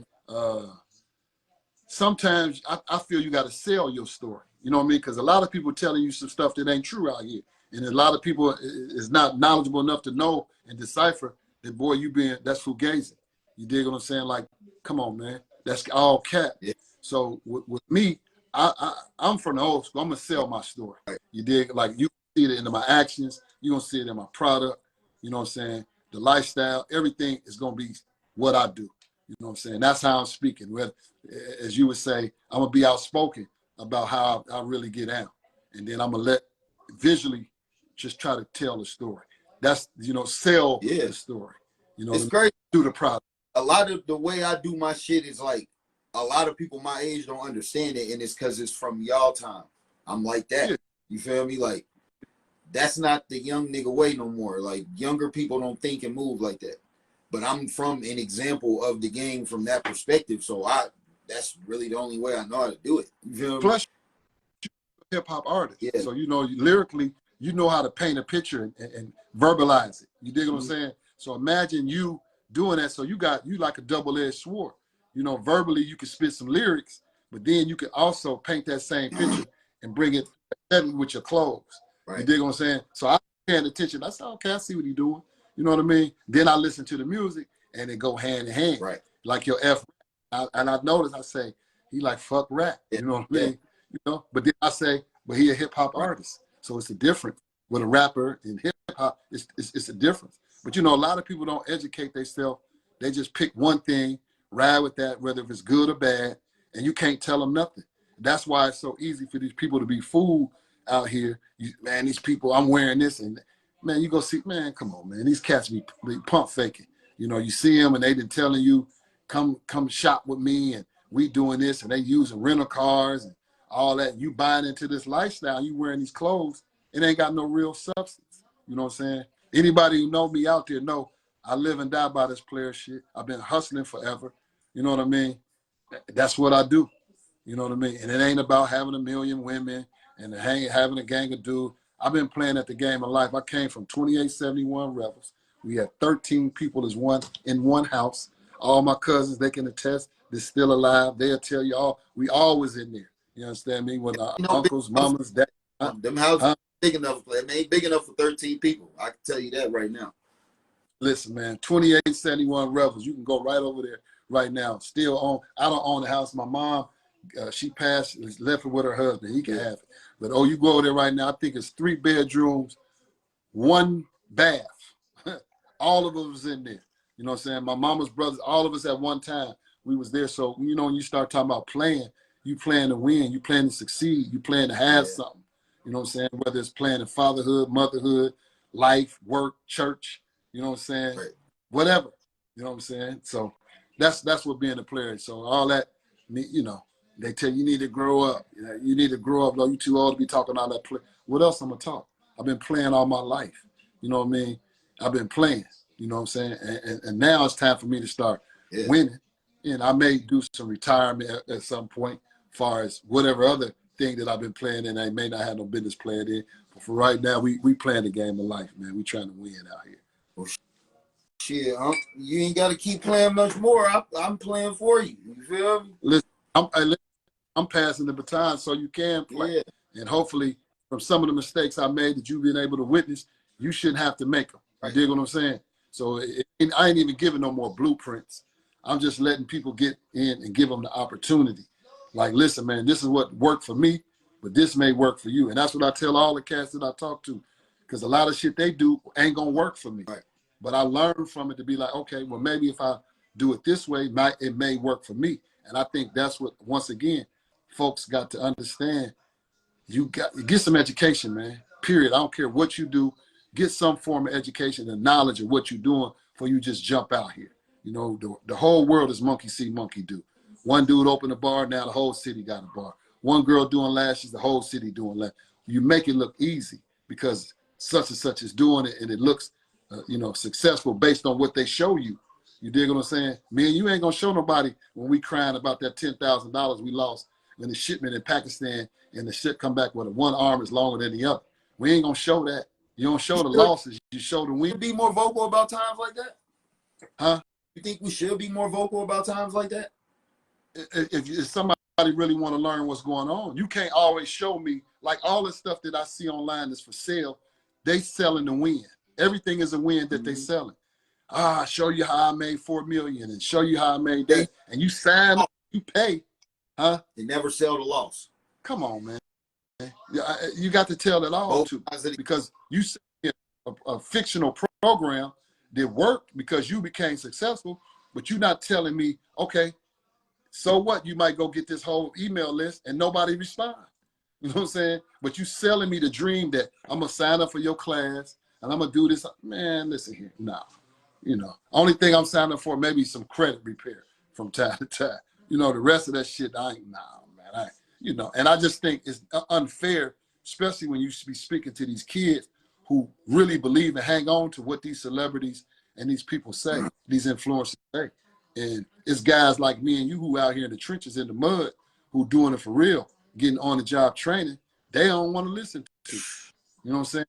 Sometimes I feel you got to sell your story. You know what I mean? Because a lot of people telling you some stuff that ain't true out here. And a lot of people is not knowledgeable enough to know and decipher that, boy, that's fugazi. You dig what I'm saying? Like, come on, man. That's all cap. Yeah. So with me, I'm from the old school. I'm going to sell my story. You dig? Like, you see it in my actions. You're going to see it in my product. You know what I'm saying? The lifestyle, everything is going to be what I do. You know what I'm saying? That's how I'm speaking. As you would say, I'm going to be outspoken about how I really get out. And then I'm going to visually just try to tell the story. That's, sell the story. It's great. Do the product. A lot of the way I do my shit is like, a lot of people my age don't understand it, and it's because it's from y'all time. I'm like that. Yeah. You feel me? Like, that's not the young nigga way no more. Like, younger people don't think and move like that. But I'm from an example of the game from that perspective, so that's really the only way I know how to do it. You feel me? Plus, you're a hip-hop artist. Yeah. So, lyrically, you know how to paint a picture and verbalize it. You dig what I'm saying? So imagine you doing that. So you like a double-edged sword. Verbally you can spit some lyrics, but then you can also paint that same picture and bring it with your clothes. Right. You dig what I'm saying? So I'm paying attention. I said, okay, I see what he's doing. You know what I mean? Then I listen to the music and it go hand in hand. Right. Like your F. And I noticed, I say, he like fuck rap. You know what I mean? But then I say, but he a hip-hop artist. So it's a difference with a rapper and hip-hop. It's a difference. But, a lot of people don't educate themselves. They just pick one thing, ride with that, whether it's good or bad, and you can't tell them nothing. That's why it's so easy for these people to be fooled out here. Man, these people, I'm wearing this, and man, you go see, man, come on, man. These cats be pump faking. You see them, and they been telling you, come shop with me, and we doing this, and they using rental cars and all that. You buying into this lifestyle, you wearing these clothes, it ain't got no real substance. You know what I'm saying? Anybody who know me out there know I live and die by this player shit. I've been hustling forever. You know what I mean? That's what I do. You know what I mean? And it ain't about having 1 million women and having a gang of dudes. I've been playing at the game of life. I came from 2871 Rebels. We had 13 people in one house. All my cousins, they can attest, they're still alive. They'll tell you all, we always in there. You understand me? When our uncles, mamas, dads. Them houses big enough. It ain't big enough for 13 people. I can tell you that right now. Listen, man, 2871 Rebels. You can go right over there right now. Still own. I don't own the house. My mom, she passed, left it with her husband. He can have it. But you go over there right now. I think it's 3 bedrooms, 1 bath. All of us was in there. You know what I'm saying? My mama's brothers, all of us at one time, we was there. So, when you start talking about playing, you playing to win, you playing to succeed, you playing to have something. You know what I'm saying? Whether it's playing in fatherhood, motherhood, life, work, church, you know what I'm saying? Right. Whatever. You know what I'm saying? So that's what being a player. So all that, they tell you need to grow up. You need to grow up. You too old to be talking all that play. What else I'm going to talk? I've been playing all my life. You know what I mean? I've been playing. You know what I'm saying? And now it's time for me to start winning. And I may do some retirement at some point as far as whatever other thing that I've been playing in. I may not have no business playing in. But for right now, we playing the game of life, man. We trying to win out here. Well, shit, you ain't got to keep playing much more. I'm playing for you. You feel me? Listen, I'm passing the baton so you can play. Yeah. And hopefully from some of the mistakes I made that you've been able to witness, you shouldn't have to make them. You dig what I'm saying? So I ain't even giving no more blueprints. I'm just letting people get in and give them the opportunity. Like, listen, man, this is what worked for me, but this may work for you. And that's what I tell all the cats that I talk to, because a lot of shit they do ain't gonna work for me. Right. But I learned from it to be like, okay, well, maybe if I do it this way, it may work for me. And I think that's what, once again, folks got to understand. You got to get some education, man. Period. I don't care what you do. Get some form of education and knowledge of what you're doing before you just jump out here. You know, the whole world is monkey see, monkey do. One dude opened a bar, now the whole city got a bar. One girl doing lashes, the whole city doing lashes. You make it look easy because such and such is doing it, and it looks, successful based on what they show you. You dig what I'm saying? Me and you ain't gonna show nobody when we crying about that $10,000 we lost in the shipment in Pakistan, and the ship come back with one arm is longer than the other. We ain't gonna show that. You don't show the losses, you show the wins. Be more vocal about times like that? Huh? You think we should be more vocal about times like that? If somebody really want to learn what's going on, you can't always show me, like all the stuff that I see online is for sale. They selling the win. Everything is a win that they selling. Show you how I made $4 million and show you how I made that. And you sign up, you pay. Huh? They never sell the loss. Come on, man. You got to tell it all too, because you see a fictional program that worked because you became successful, but you're not telling me, okay, so what? You might go get this whole email list and nobody respond. You know what I'm saying? But you selling me the dream that I'm gonna sign up for your class and I'm gonna do this. Man, listen here, no. Only thing I'm signing up for maybe some credit repair from time to time. The rest of that shit, and I just think it's unfair, especially when you be speaking to these kids who really believe and hang on to what these celebrities and these people say, these influencers say. And it's guys like me and you who out here in the trenches in the mud who doing it for real, getting on the job training, they don't want to listen to. You know what I'm saying?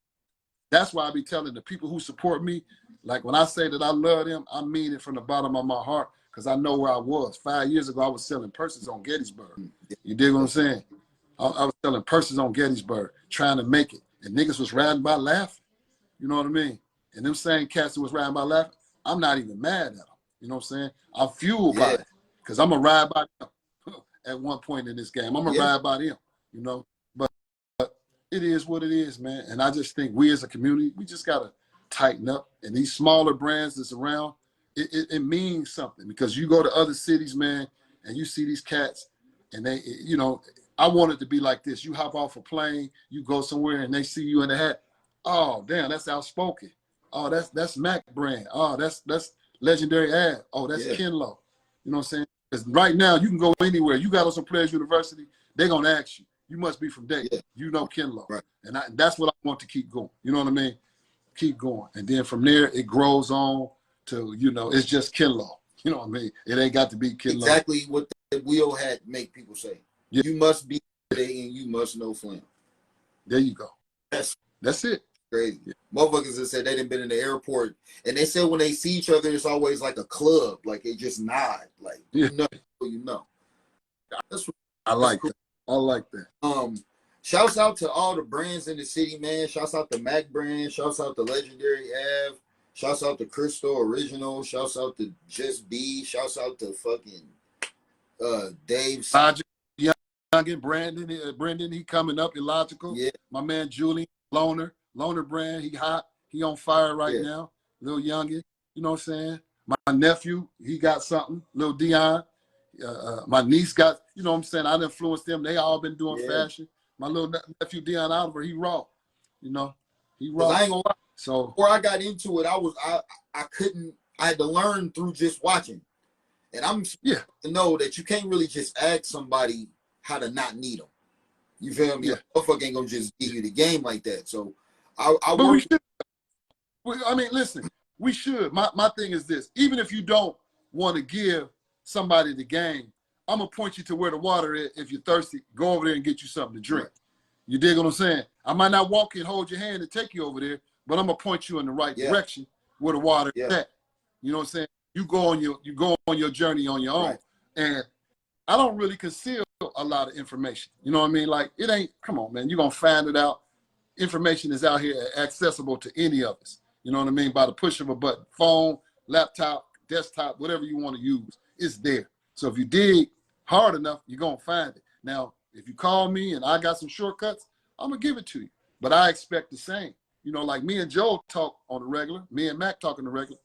That's why I be telling the people who support me, like when I say that I love them, I mean it from the bottom of my heart, because I know where I was. 5 years ago, I was selling purses on Gettysburg. You dig what I'm saying? I was selling purses on Gettysburg, trying to make it. And niggas was riding by laughing. You know what I mean? And them same cats that was riding by laughing, I'm not even mad at them. You know what I'm saying? I'm fueled by it, because I'm going to ride by them at one point in this game. I'm going to ride by them, But it is what it is, man. And I just think we as a community, we just got to tighten up. And these smaller brands that's around, it means something, because you go to other cities, man, and you see these cats and they, I want it to be like this. You hop off a plane, you go somewhere and they see you in the hat. Oh, damn, that's OutSpokin. Oh, that's Mac brand. Oh, that's Legendary Ad. Oh, that's Kenlo. You know what I'm saying? Because right now you can go anywhere. You got on some Players University, they're going to ask you. You must be from Dayton. You know Kenlo. Right. And that's what I want to keep going. You know what I mean? Keep going. And then from there, it grows on to, it's just Kenlo. You know what I mean? It ain't got to be Kenlo. Exactly what the wheel hat make people say. Yeah. You must be Dayton and you must know Flam. There you go. That's it. Crazy. Yeah. Motherfuckers that said they done been in the airport, and they said when they see each other, it's always like a club. Like they just nod. Like, you know. I like that. I like that. Shouts out to all the brands in the city, man. Shouts out to Mac brand. Shouts out to Legendary Ave. Shouts out to Crystal Original. Shouts out to Just B. Shouts out to fucking Dave. Youngin, Brandon, he coming up, Illogical. Yeah. My man Julian, Loner brand, he hot. He on fire right now. Little Youngin, you know what I'm saying? My nephew, he got something. Little Dion. My niece got, you know what I'm saying? I influenced them. They all been doing fashion. My little nephew Dion Oliver, he raw. He raw. I ain't gonna lie. So before I got into it, I had to learn through just watching. And I'm to know that you can't really just ask somebody how to not need them. You feel me? Motherfucker ain't gonna just give you the game like that. So listen, we should. My thing is this: even if you don't want to give somebody the game, I'm gonna point you to where the water is. If you're thirsty, go over there and get you something to drink. You dig what I'm saying? I might not walk and hold your hand and take you over there, but I'm gonna point you in the right direction where the water is at. You know what I'm saying? You go on your journey on your own. And I don't really conceal a lot of information. You know what I mean? Like, it ain't, come on, man, you're gonna find it out. information is out here accessible to any of us. You know what I mean? By the push of a button, phone, laptop, desktop, whatever you want to use, it's there. So if you dig hard enough, you're going to find it. Now, if you call me and I got some shortcuts, I'm going to give it to you. But I expect the same. You know, like me and Joe talk on the regular, me and Mac talk on the regular,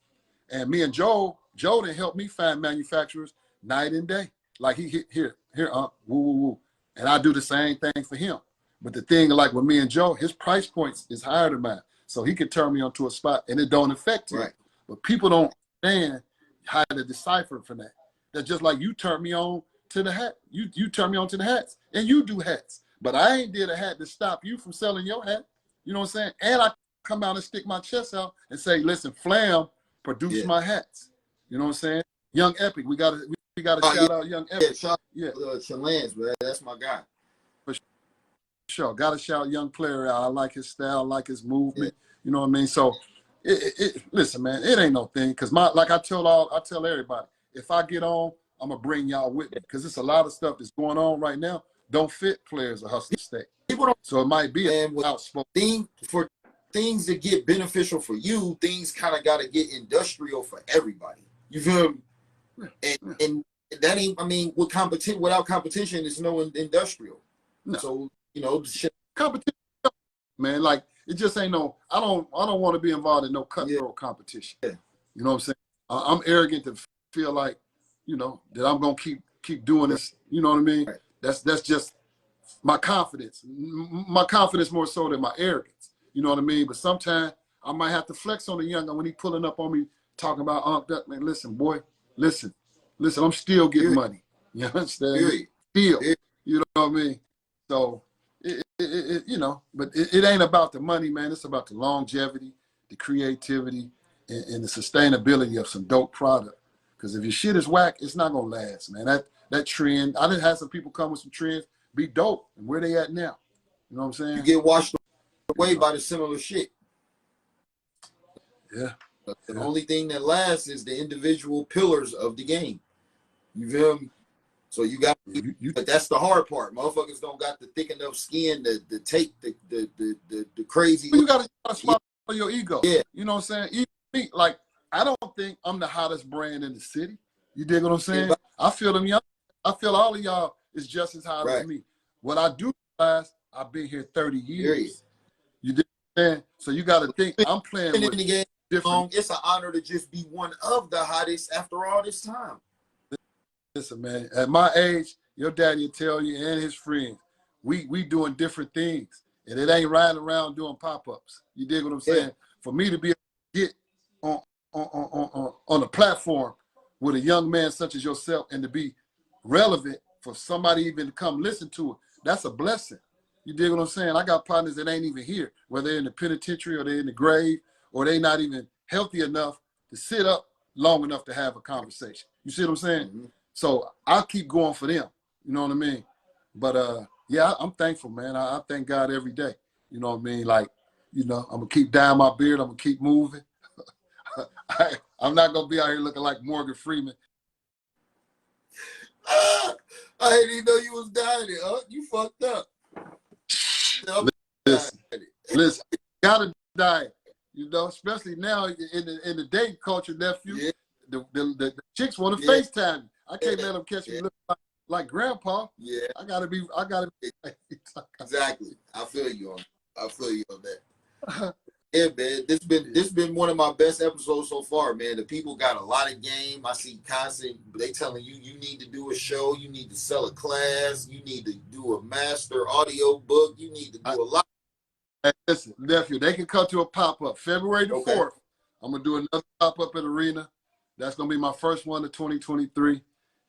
and me and Joe done helped me find manufacturers night and day. Like he hit here, woo, woo, woo. And I do the same thing for him. But the thing, like with me and Joe, his price points is higher than mine. So he can turn me onto a spot and it don't affect him. Right. But people don't understand how to decipher from that. That's just like you turn me on to the hat. You turn me on to the hats and you do hats. But I ain't did a hat to stop you from selling your hat. You know what I'm saying? And I come out and stick my chest out and say, listen, Flam produce my hats. You know what I'm saying? Young Epic, we gotta shout out Young Epic. Chalance, man, that's my guy. For sure, gotta shout Young Player out. I like his style, I like his movement. You know what I mean? So, listen, man, it ain't no thing. Cause like I tell everybody, if I get on, I'm gonna bring y'all with me. Cause it's a lot of stuff that's going on right now. Don't fit Players of Hustle State. So it might be an outspoken for things that get beneficial for you. Things kind of got to get industrial for everybody. You feel me? And that ain't. I mean, without competition, there's no industrial. No. So you know, competition, man. Like it just ain't no. I don't want to be involved in no cutthroat competition. Yeah. You know what I'm saying? I'm arrogant to feel like, you know, that I'm gonna keep doing this. You know what I mean? Right. That's just my confidence. My confidence more so than my arrogance. You know what I mean? But sometimes I might have to flex on the young when he pulling up on me talking about Duck, man. Listen, boy, listen. I'm still getting money. You understand? Still. You know what I mean? So you know, but it ain't about the money, man. It's about the longevity, the creativity, and the sustainability of some dope product. Because if your shit is whack, it's not gonna last, man. That trend, I done had some people come with some trends, be dope, and where they at now? You know what I'm saying? You get washed away by the similar shit. Yeah. The only thing that lasts is the individual pillars of the game. You feel me? So you got, but that's the hard part. Motherfuckers don't got the thick enough skin to take the crazy. You gotta swallow your ego. Yeah. You know what I'm saying? Even, like, I don't think I'm the hottest brand in the city. You dig what I'm saying? I feel them young. I feel all of y'all is just as hot as me. What I do realize, I've been here 30 years. You dig what I'm saying? So you got to think I'm playing with the game different. It's an honor to just be one of the hottest after all this time. Listen, man, at my age, your daddy will tell you and his friends, we doing different things. And it ain't riding around doing pop-ups. You dig what I'm saying? For me to be able to get on a platform with a young man such as yourself and to be relevant for somebody even to come listen to it, that's a blessing. You dig what I'm saying? I got partners that ain't even here, whether they're in the penitentiary or they're in the grave or they not even healthy enough to sit up long enough to have a conversation. You see what I'm saying? Mm-hmm. So I'll keep going for them. You know what I mean? But yeah, I'm thankful, man. I thank God every day. You know what I mean? Like, you know, I'm gonna keep dyeing my beard. I'm gonna keep moving. I'm not gonna be out here looking like Morgan Freeman. I didn't even know you was dying it, huh? You fucked up. Listen, gotta dye it. You know, especially now in the dating culture, nephew. Yeah. The chicks want to FaceTime me. I can't let them catch me looking like grandpa. Yeah. I gotta be exactly. I feel you on that. Yeah, man. This been one of my best episodes so far, man. The people got a lot of game. I see constant. They telling you need to do a show. You need to sell a class. You need to do a master audio book. You need to do a lot. Hey, listen, nephew, they can come to a pop-up February the 4th. I'm gonna do another pop-up at Arena. That's gonna be my first one of 2023.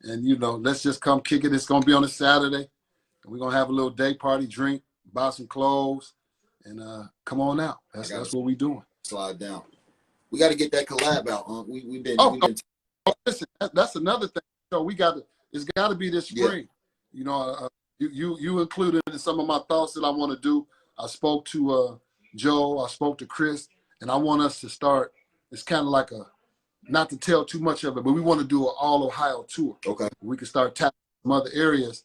And you know, let's just come kick it. It's gonna be on a Saturday. And we're gonna have a little day party, drink, buy some clothes, and come on out. That's what we doing. Slide down. We got to get that collab out, huh? We've been. Listen, that's another thing. So it's got to be this spring. Yeah. You know, you included in some of my thoughts that I want to do. I spoke to Joe. I spoke to Chris, and I want us to start. It's kind of like not to tell too much of it, but we want to do an all Ohio tour. Okay. We can start tapping some other areas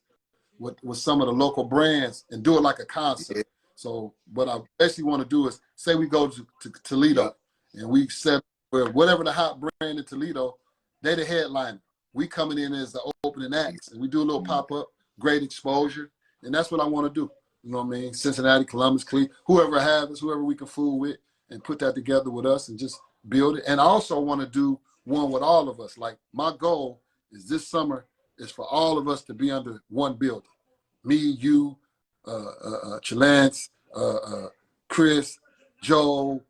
with some of the local brands and do it like a concert. Yeah. So what I basically want to do is say we go to Toledo and we set where whatever the hot brand in Toledo, they the headliner. We coming in as the opening acts and we do a little pop-up, great exposure. And that's what I want to do. You know what I mean? Cincinnati, Columbus, Cleveland, whoever has us, whoever we can fool with and put that together with us and just build it. And I also want to do one with all of us. Like my goal is this summer is for all of us to be under one building. Me, you, Chalance, Chris, Joe,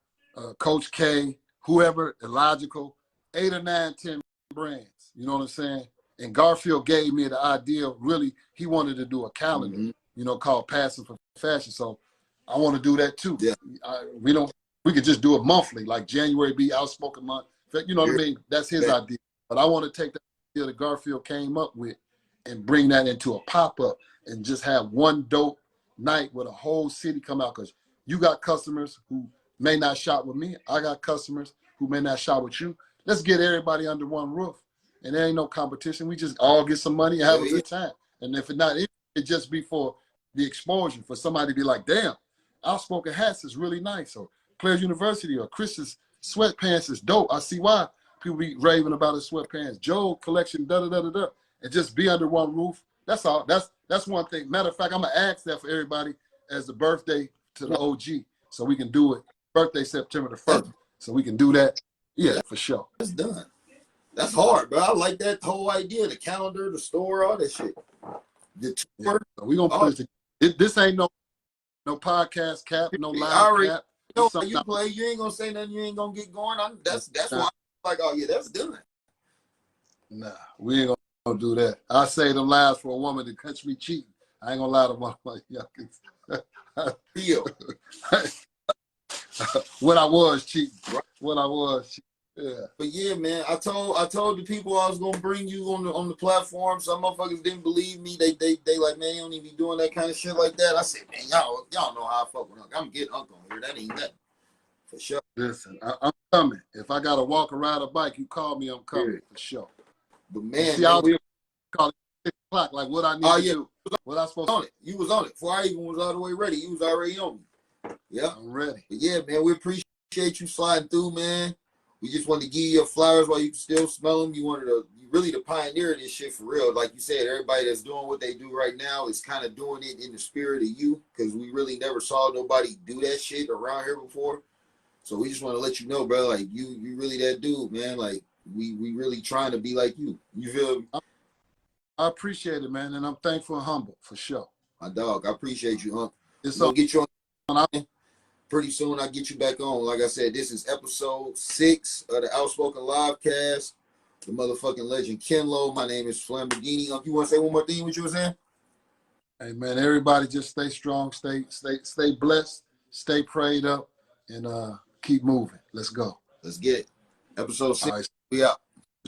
Coach K, whoever, Illogical, 8 or 9, 10 brands. You know what I'm saying? And Garfield gave me the idea. Really, he wanted to do a calendar, you know, called Passing for Fashion. So I want to do that too. Yeah. We could just do it monthly, like January be Outspoken month. You know what I mean? That's his idea. But I want to take the idea that Garfield came up with and bring that into a pop-up and just have one dope night with a whole city come out, because you got customers who may not shop with me. I got customers who may not shop with you. Let's get everybody under one roof. And there ain't no competition. We just all get some money and have a good time. And if it not, it just be for the exposure, for somebody to be like, damn, Outspoken hats is really nice. Or Claire's University or Chris's sweatpants is dope. I see why people be raving about his sweatpants. Joe collection, da-da-da-da-da. And just be under one roof. That's all. That's one thing. Matter of fact, I'm going to ask that for everybody as the birthday to the OG. So we can do it. Birthday September the 1st. So we can do that. Yeah, for sure. That's done. That's hard, bro. I like that whole idea. The calendar, the store, all that shit. The tour. So we going to put it. This ain't no podcast cap, no live cap. No, you play. You ain't going to say nothing. You ain't going to get going. That's why I'm like, oh, yeah, that's done. Nah, we ain't going to do that. I say them lies for a woman to catch me cheating. I ain't going to lie to motherfuckers. Feel. When I was cheating. When I was cheating. Yeah. But yeah, man, I told the people I was gonna bring you on the platform. Some motherfuckers didn't believe me. They like, man, you don't even be doing that kind of shit like that. I said, man, y'all know how I fuck with Unc. I'm getting Unc on here. That ain't nothing. For sure. Listen, I'm coming. If I gotta walk or ride a bike, you call me, I'm coming for sure. But man, see, I was calling 6 o'clock, like what I need to do. What I supposed on it. You was on it. Before I even was all the way ready. You was already on me. Yeah. I'm ready. But yeah, man, we appreciate you sliding through, man. We just wanted to give you your flowers while you can still smell them. You really the pioneer of this shit for real. Like you said, everybody that's doing what they do right now is kind of doing it in the spirit of you, because we really never saw nobody do that shit around here before. So we just want to let you know, bro, like you really that dude, man. Like we really trying to be like you. You feel me? I appreciate it, man, and I'm thankful and humble for sure. My dog, I appreciate you, Unc. It's gonna get you on. Pretty soon I'll get you back on. Like I said, this is episode 6 of the Outspoken Livecast. The motherfucking legend Kenlo. My name is Flamborghini. You want to say one more thing? What you were saying? Hey man, everybody just stay strong, stay blessed, stay prayed up, and keep moving. Let's go. Let's get it. Episode 6. Right. We out.